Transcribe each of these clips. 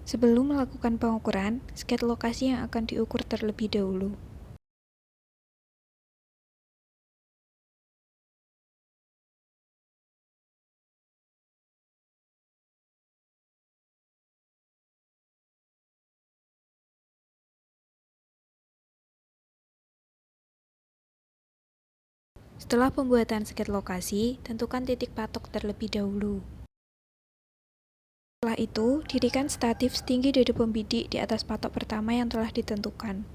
Sebelum melakukan pengukuran, sket lokasi yang akan diukur terlebih dahulu. Setelah pembuatan sket lokasi, tentukan titik patok terlebih dahulu. Setelah itu, dirikan statif setinggi dada pembidik di atas patok pertama yang telah ditentukan.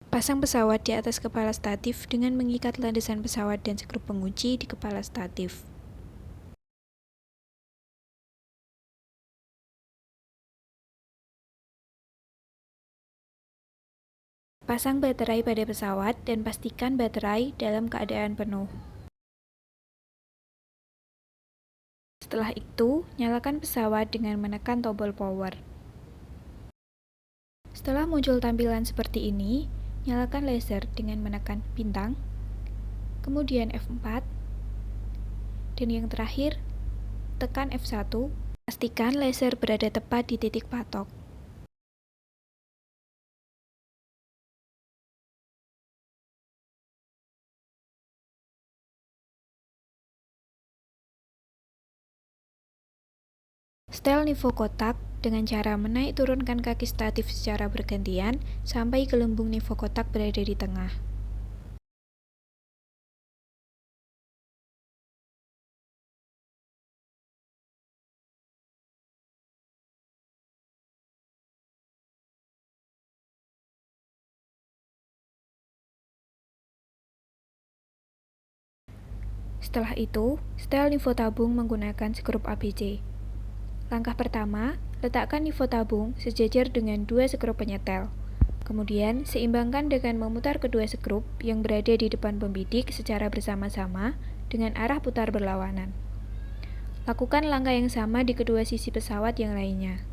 Pasang pesawat di atas kepala statif dengan mengikat landasan pesawat dan skrup pengunci di kepala statif. Pasang baterai pada pesawat dan pastikan baterai dalam keadaan penuh. Setelah itu, nyalakan pesawat dengan menekan tombol power. Setelah muncul tampilan seperti ini, nyalakan laser dengan menekan bintang, kemudian F4, dan yang terakhir, tekan F1. Pastikan laser berada tepat di titik patok. Setel nivoo kotak dengan cara menaik turunkan kaki statif secara bergantian sampai gelembung nivoo kotak berada di tengah. Setelah itu, setel nivoo tabung menggunakan skrup ABC. Langkah pertama, letakkan nivoo tabung sejajar dengan dua skrup penyetel. Kemudian, seimbangkan dengan memutar kedua skrup yang berada di depan pembidik secara bersama-sama dengan arah putar berlawanan. Lakukan langkah yang sama di kedua sisi pesawat yang lainnya.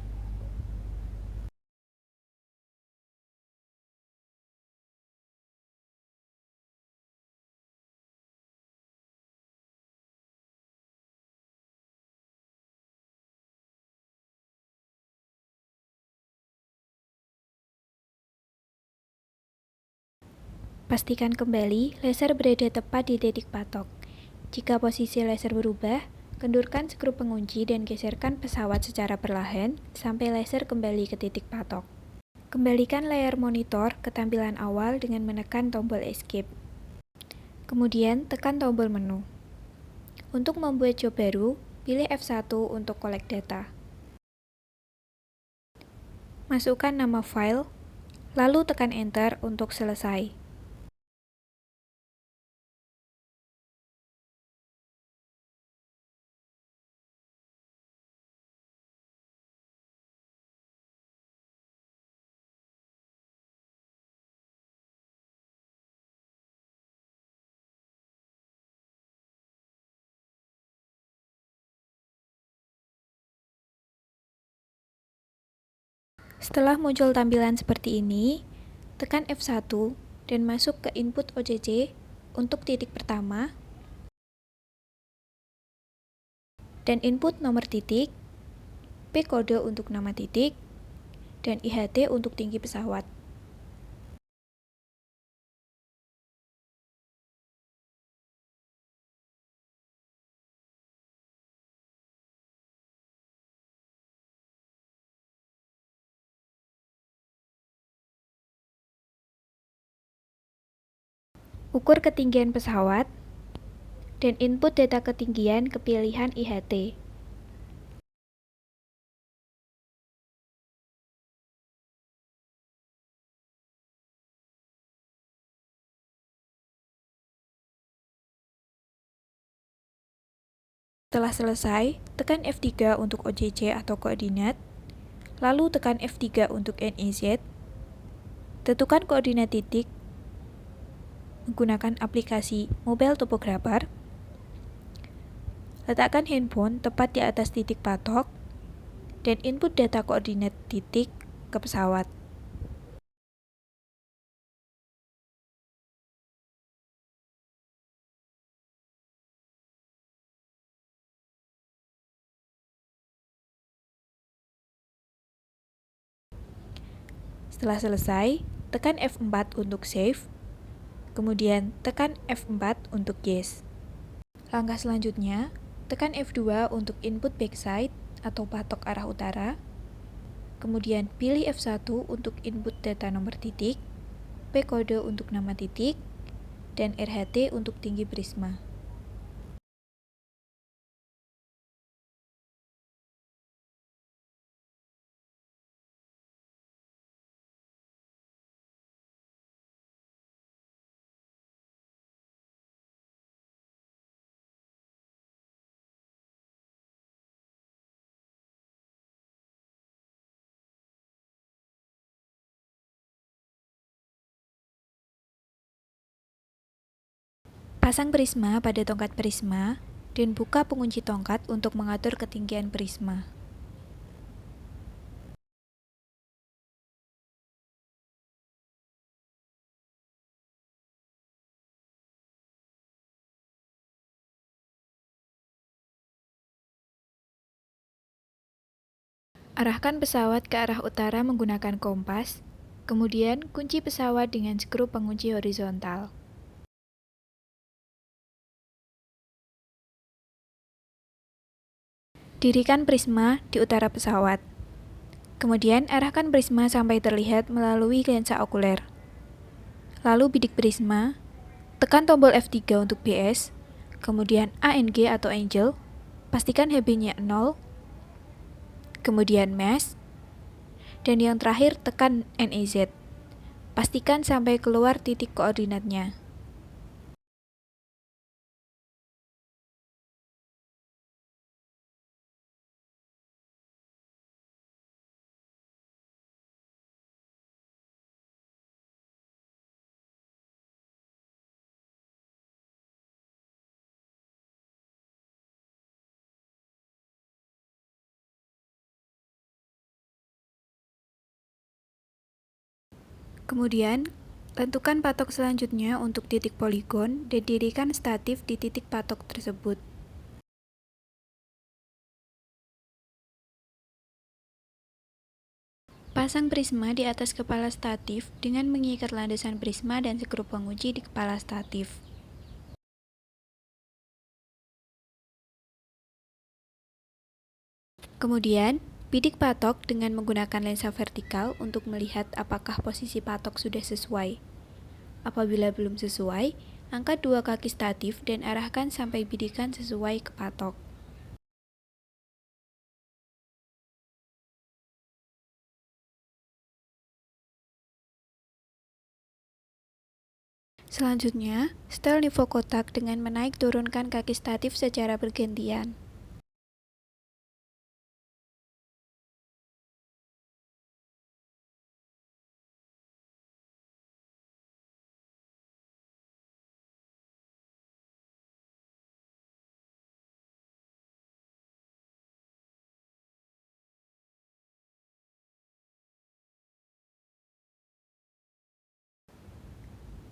Pastikan kembali laser berada tepat di titik patok. Jika posisi laser berubah, kendurkan skrup pengunci dan geserkan pesawat secara perlahan sampai laser kembali ke titik patok. Kembalikan layar monitor ke tampilan awal dengan menekan tombol Escape. Kemudian tekan tombol menu. Untuk membuat job baru, pilih F1 untuk collect data. Masukkan nama file, lalu tekan Enter untuk selesai. Setelah muncul tampilan seperti ini, tekan F1 dan masuk ke input OCC untuk titik pertama dan input nomor titik, P kode untuk nama titik, dan IHT untuk tinggi pesawat. Ukur ketinggian pesawat, dan input data ketinggian ke pilihan IHT. Setelah selesai, tekan F3 untuk OCC atau koordinat, lalu tekan F3 untuk NIZ, tentukan koordinat titik menggunakan aplikasi Mobile Topographer, letakkan handphone tepat di atas titik patok, dan input data koordinat titik ke pesawat. Setelah selesai, tekan F4 untuk save, kemudian tekan F4 untuk yes. Langkah selanjutnya, tekan F2 untuk input backside atau patok arah utara, kemudian pilih F1 untuk input data nomor titik, P kode untuk nama titik, dan RHT untuk tinggi prisma. Pasang prisma pada tongkat prisma, dan buka pengunci tongkat untuk mengatur ketinggian prisma. Arahkan pesawat ke arah utara menggunakan kompas, kemudian kunci pesawat dengan skru pengunci horizontal. Dirikan prisma di utara pesawat. Kemudian arahkan prisma sampai terlihat melalui lensa okuler. Lalu bidik prisma, tekan tombol F3 untuk BS, kemudian ANG atau Angel, pastikan HB-nya 0, kemudian Mesh, dan yang terakhir tekan NIZ. Pastikan sampai keluar titik koordinatnya. Kemudian, tentukan patok selanjutnya untuk titik poligon dan dirikan statif di titik patok tersebut. Pasang prisma di atas kepala statif dengan mengikat landasan prisma dan skru pengunci di kepala statif. Kemudian, bidik patok dengan menggunakan lensa vertikal untuk melihat apakah posisi patok sudah sesuai. Apabila belum sesuai, angkat dua kaki statif dan arahkan sampai bidikan sesuai ke patok. Selanjutnya, setel nivoo kotak dengan menaik turunkan kaki statif secara bergantian.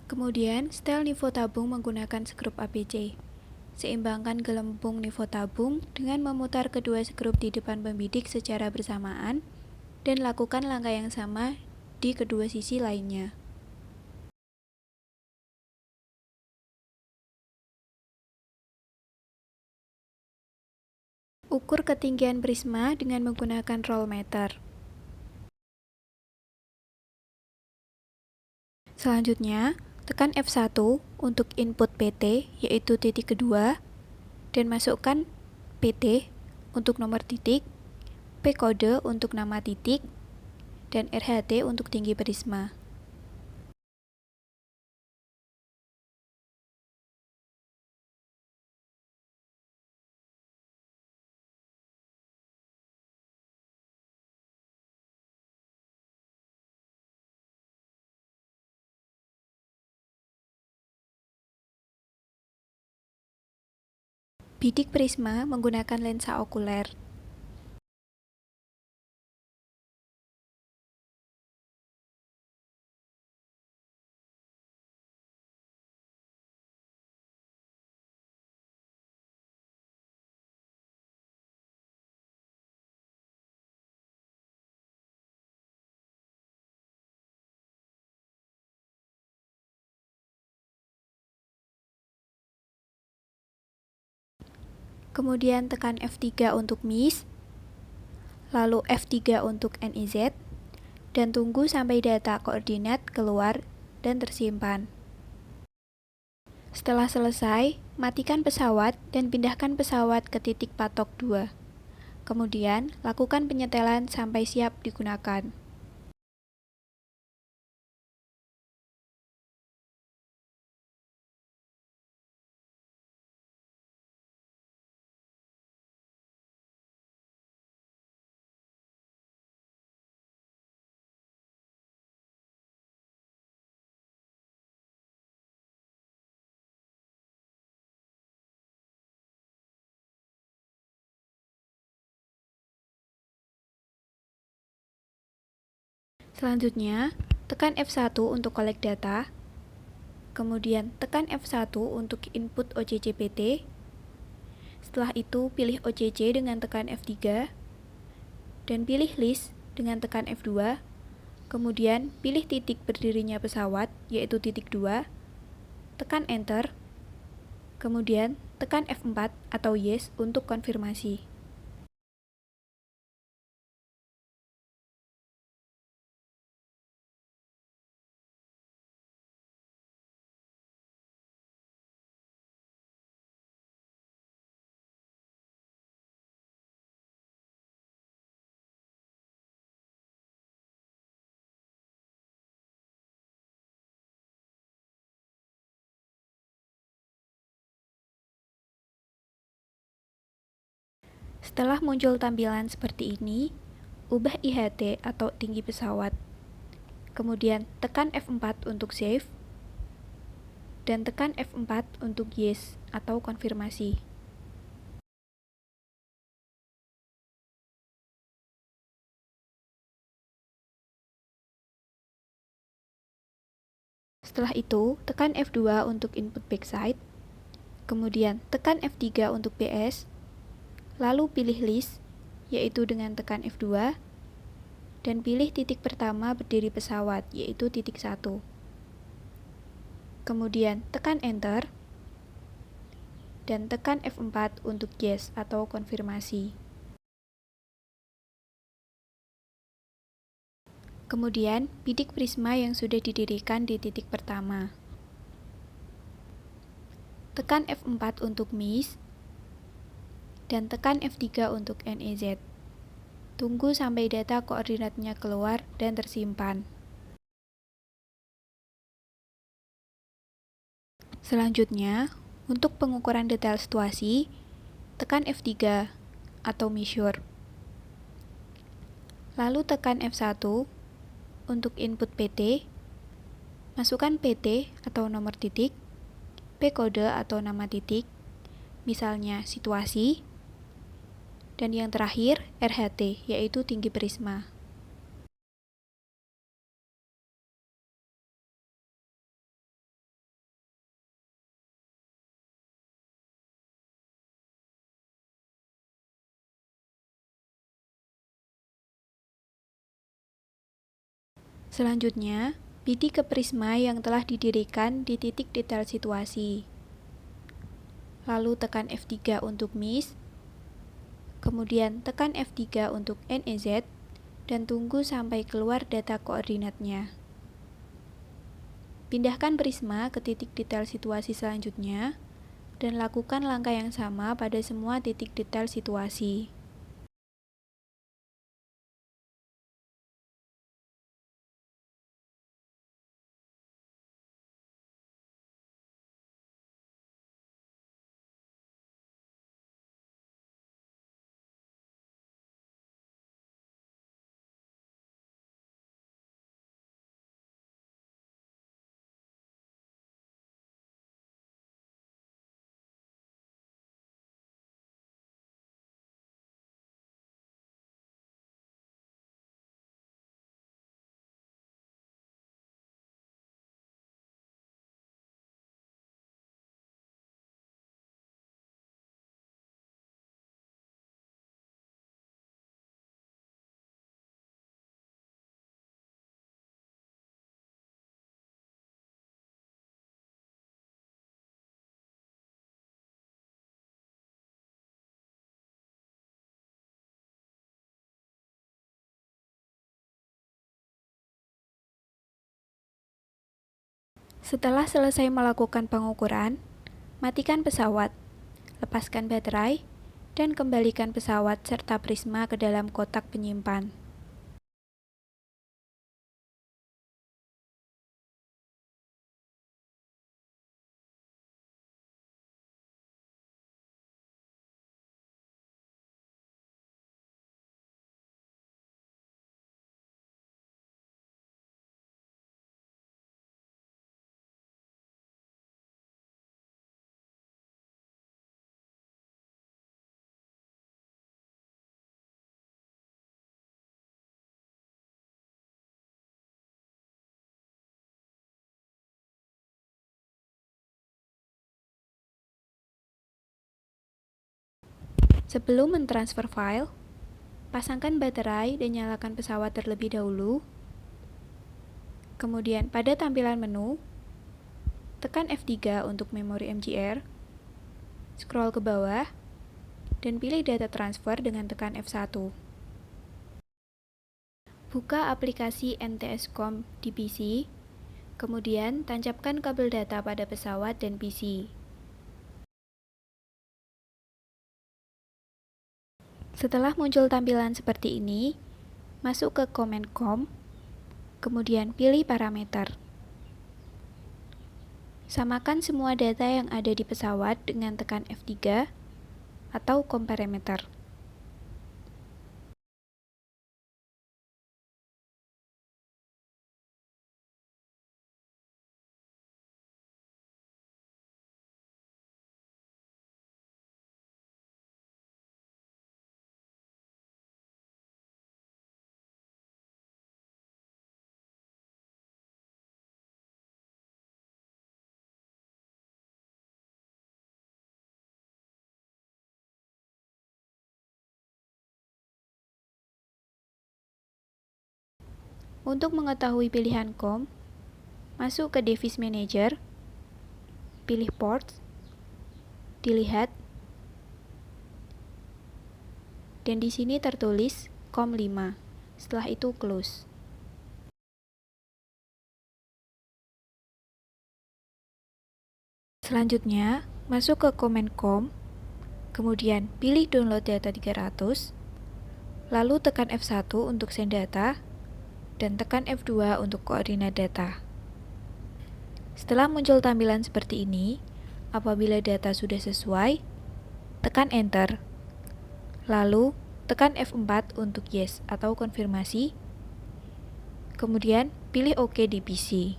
Kemudian, setel nivoo tabung menggunakan skrup ABC. Seimbangkan gelembung nivoo tabung dengan memutar kedua skrup di depan pembidik secara bersamaan dan lakukan langkah yang sama di kedua sisi lainnya. Ukur ketinggian prisma dengan menggunakan roll meter. Selanjutnya, tekan F1 untuk input PT, yaitu titik kedua, dan masukkan PT untuk nomor titik, P kode untuk nama titik, dan RHT untuk tinggi prisma. Bidik prisma menggunakan lensa okuler. Kemudian tekan F3 untuk MIS, lalu F3 untuk NEZ, dan tunggu sampai data koordinat keluar dan tersimpan. Setelah selesai, matikan pesawat dan pindahkan pesawat ke titik patok 2. Kemudian, lakukan penyetelan sampai siap digunakan. Selanjutnya, tekan F1 untuk collect data, kemudian tekan F1 untuk input OCCPT. Setelah itu, pilih OCC dengan tekan F3, dan pilih list dengan tekan F2, kemudian pilih titik berdirinya pesawat, yaitu titik 2, tekan Enter, kemudian tekan F4 atau Yes untuk konfirmasi. Setelah muncul tampilan seperti ini, ubah IHT atau tinggi pesawat. Kemudian tekan F4 untuk save, dan tekan F4 untuk yes atau konfirmasi. Setelah itu, tekan F2 untuk input backside, kemudian tekan F3 untuk PS, lalu pilih list, yaitu dengan tekan F2, dan pilih titik pertama berdiri pesawat, yaitu titik 1. Kemudian tekan Enter, dan tekan F4 untuk yes atau konfirmasi. Kemudian, bidik prisma yang sudah didirikan di titik pertama. Tekan F4 untuk MIS, dan tekan F3 untuk NEZ. Tunggu sampai data koordinatnya keluar dan tersimpan. Selanjutnya, untuk pengukuran detail situasi, tekan F3 atau measure. Lalu tekan F1 untuk input PT, masukkan PT atau nomor titik, P kode atau nama titik, misalnya situasi, dan yang terakhir RHT, yaitu tinggi prisma. Selanjutnya, bidik ke prisma yang telah didirikan di titik detail situasi. Lalu tekan F3 untuk MIS, kemudian tekan F3 untuk NEZ, dan tunggu sampai keluar data koordinatnya. Pindahkan prisma ke titik detail situasi selanjutnya, dan lakukan langkah yang sama pada semua titik detail situasi. Setelah selesai melakukan pengukuran, matikan pesawat, lepaskan baterai, dan kembalikan pesawat serta prisma ke dalam kotak penyimpan. Sebelum mentransfer file, pasangkan baterai dan nyalakan pesawat terlebih dahulu. Kemudian pada tampilan menu, tekan F3 untuk memori MGR, scroll ke bawah, dan pilih data transfer dengan tekan F1. Buka aplikasi NTS-COM di PC, kemudian tancapkan kabel data pada pesawat dan PC. Setelah muncul tampilan seperti ini, masuk ke Command COM, kemudian pilih parameter. Samakan semua data yang ada di pesawat dengan tekan F3 atau COM parameter. Untuk mengetahui pilihan COM, masuk ke Device Manager, pilih Ports, dilihat, dan di sini tertulis COM 5. Setelah itu close. Selanjutnya, masuk ke Command COM, kemudian pilih download data 300, lalu tekan F1 untuk send data, dan tekan F2 untuk koordinat data. Setelah muncul tampilan seperti ini, apabila data sudah sesuai, tekan Enter. Lalu, tekan F4 untuk Yes atau konfirmasi. Kemudian, pilih OK di PC.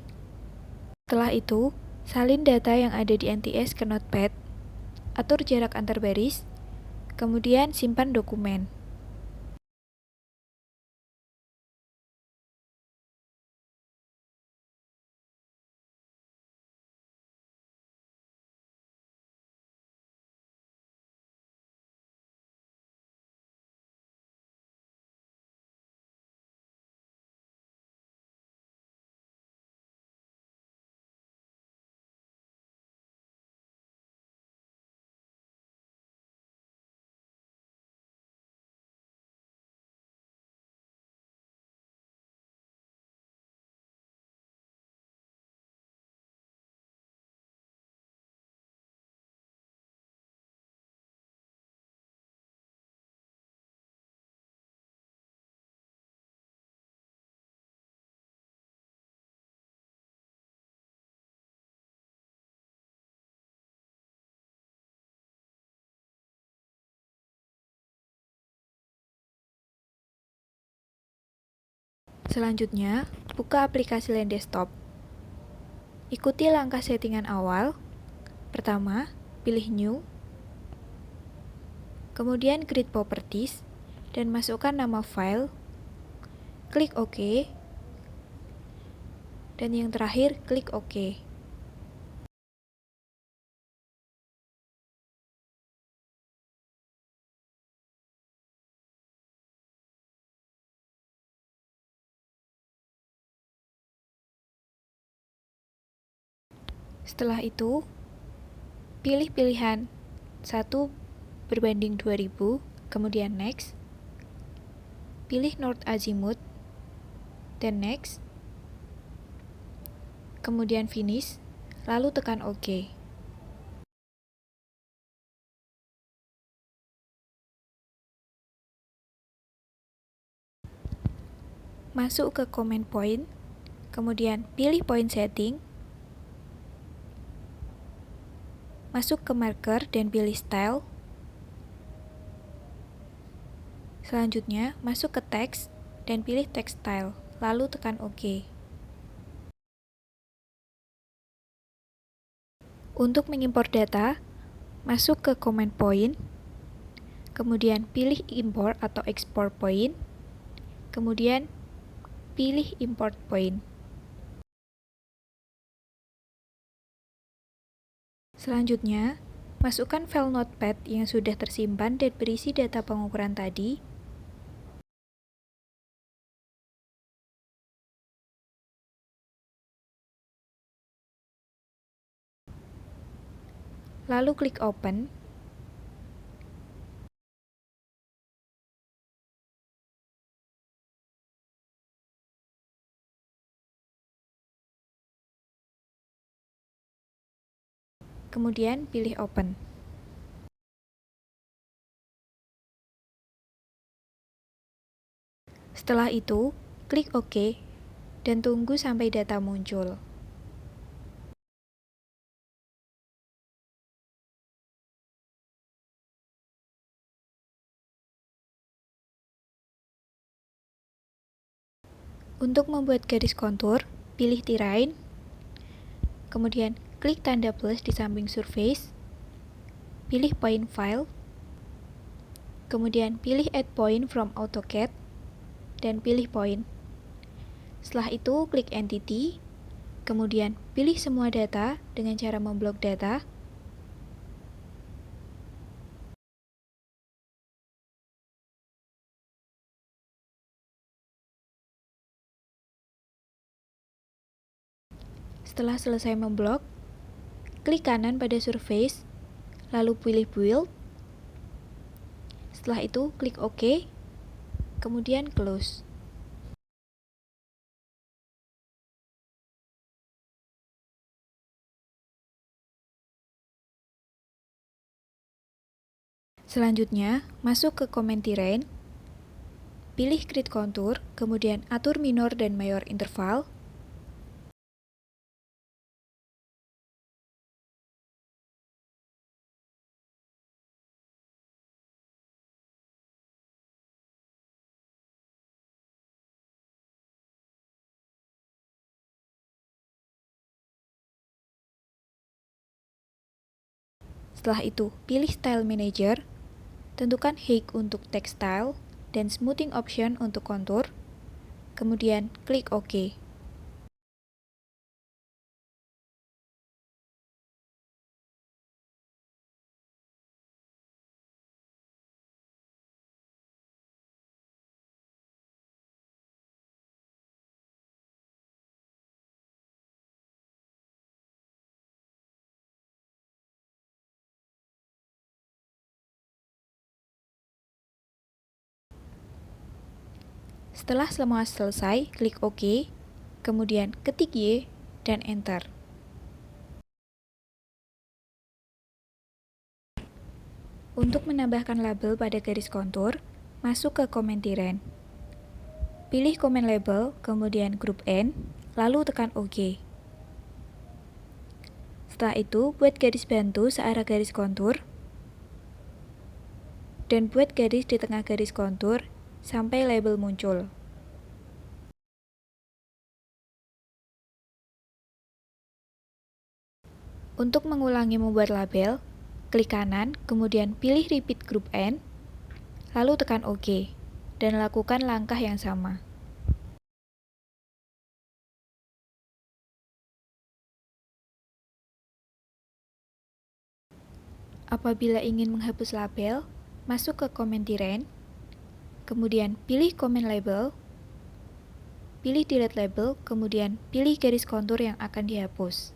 Setelah itu, salin data yang ada di NTS ke Notepad, atur jarak antar baris, kemudian simpan dokumen. Selanjutnya, buka aplikasi Land Desktop. Ikuti langkah settingan awal. Pertama, pilih New, kemudian Create Properties, dan masukkan nama file, klik OK, dan yang terakhir, klik OK. Setelah itu, pilih pilihan 1:2000, kemudian Next, pilih North Azimuth, dan Next, kemudian finish, lalu tekan OK. Masuk ke Command Point, kemudian pilih Point Setting, masuk ke Marker dan pilih Style. Selanjutnya, masuk ke Text dan pilih Text Style, lalu tekan OK. Untuk mengimpor data, masuk ke Command Point, kemudian pilih Import atau Export Point, kemudian pilih Import Point. Selanjutnya, masukkan file Notepad yang sudah tersimpan dan berisi data pengukuran tadi. Lalu klik Open. Kemudian pilih Open. Setelah itu, klik OK dan tunggu sampai data muncul. Untuk membuat garis kontur, pilih Terrain, kemudian klik tanda plus di samping surface, pilih Point File, kemudian pilih Add Point from AutoCAD, dan pilih Point. Setelah itu, klik Entity, kemudian pilih semua data dengan cara memblok data. Setelah selesai memblok, klik kanan pada surface, lalu pilih Build. Setelah itu, klik OK, kemudian Close. Selanjutnya, masuk ke Command Terrain, pilih Create Contour, kemudian atur minor dan mayor interval. Setelah itu, pilih Style Manager, tentukan Height untuk text style, dan Smoothing Option untuk kontur, kemudian klik OK. Setelah semua selesai, klik OK, kemudian ketik Y dan Enter. Untuk menambahkan label pada garis kontur, masuk ke Command Terrain. Pilih Command Label, kemudian Group N, lalu tekan OK. Setelah itu, buat garis bantu searah garis kontur, dan buat garis di tengah garis kontur sampai label muncul. Untuk mengulangi membuat label, klik kanan, kemudian pilih Repeat Group N, lalu tekan OK, dan lakukan langkah yang sama. Apabila ingin menghapus label, masuk ke Command Terrain, kemudian pilih Command Label, pilih Delete Label, kemudian pilih garis kontur yang akan dihapus.